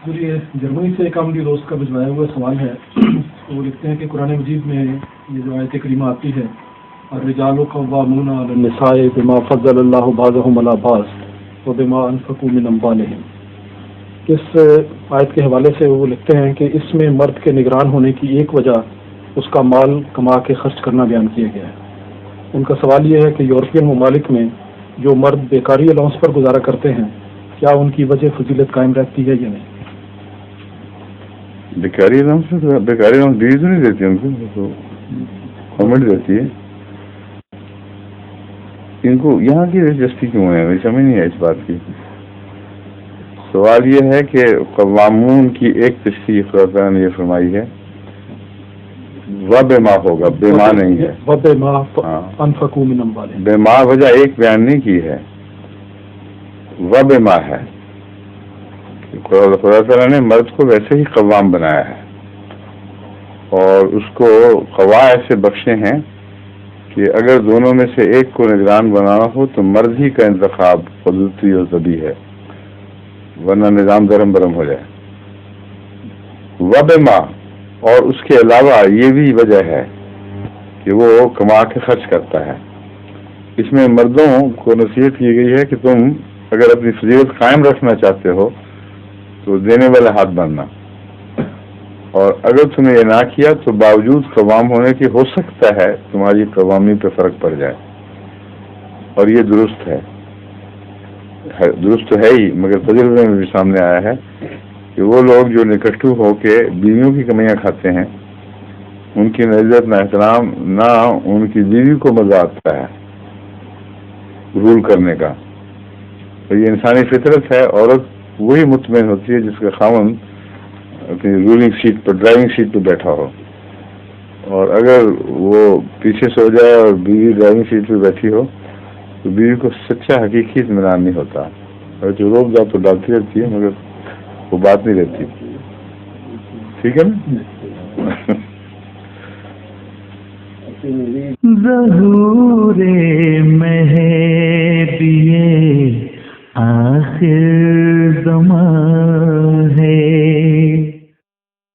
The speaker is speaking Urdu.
یہ جرمنی سے ایک عملی دوست کا بھجوایا ہوا سوال ہے. وہ لکھتے ہیں کہ قرآن مجید میں یہ جو آیت کریمہ آتی ہے الرجال قوامون علی النساء بما فضل اللہ بعضهم علی بعض وبما انفقوا من اموالهم، اس آیت کے حوالے سے وہ لکھتے ہیں کہ اس میں مرد کے نگران ہونے کی ایک وجہ اس کا مال کما کے خرچ کرنا بیان کیا گیا ہے. ان کا سوال یہ ہے کہ یورپین ممالک میں جو مرد بیکاری الاؤنس پر گزارا کرتے ہیں کیا ان کی وجہ فضیلت قائم رہتی ہے یا نہیں؟ بیکاری الاؤنس بیوی تو نہیں دیتی، ان کو گورنمنٹ دیتی ہے. ان کو یہاں کی دلچسپی کیوں ہے؟ مجھے سمجھ نہیں ہے اس بات کی. سوال یہ ہے کہ قوامون کی ایک تشریح خدا تعالیٰ نے یہ فرمائی ہے وَبِمَا ہوگا، بے ماں نہیں ہے. انفقوا من اموالهم، بے ماں وجہ ایک بیان نہیں کی ہے، وَبِمَا ہے. خدا تعالیٰ نے مرد کو ویسے ہی قوام بنایا ہے اور اس کو قوا ایسے بخشے ہیں کہ اگر دونوں میں سے ایک کو نگران بنانا ہو تو مرد ہی کا انتخاب قدرتی اور طبیعی ہے، ورنہ نظام درم برم ہو جائے. وَبِمَا، اور اس کے علاوہ یہ بھی وجہ ہے کہ وہ کما کے خرچ کرتا ہے. اس میں مردوں کو نصیحت کی گئی ہے کہ تم اگر اپنی فضیلت قائم رکھنا چاہتے ہو تو دینے والے ہاتھ بننا، اور اگر تم نے یہ نہ کیا تو باوجود قوام ہونے کے ہو سکتا ہے تمہاری قوامی پہ فرق پڑ جائے. اور یہ درست ہے، درست تو ہے ہی، مگر تجربے میں بھی سامنے آیا ہے کہ وہ لوگ جو نکٹو ہو کے بیویوں کی کمیاں کھاتے ہیں ان کی نہ عزت نہ احترام نہ ان کی بیوی کو مزہ آتا ہے رول کرنے کا. تو یہ انسانی فطرت ہے. عورت وہی مطمئن ہوتی ہے جس کا خاوند اپنی رولنگ سیٹ پر، ڈرائیونگ سیٹ پہ بیٹھا ہو، اور اگر وہ پیچھے سو جائے اور بیوی ڈرائیونگ سیٹ پہ بیٹھی ہو تو بیوی کو سچا حقیقی اطمینان نہیں ہوتا. اگر جو روک جاؤ تو ڈالتی رہتی ہے مگر وہ بات نہیں رہتی. ٹھیک ہے نا؟ ظہور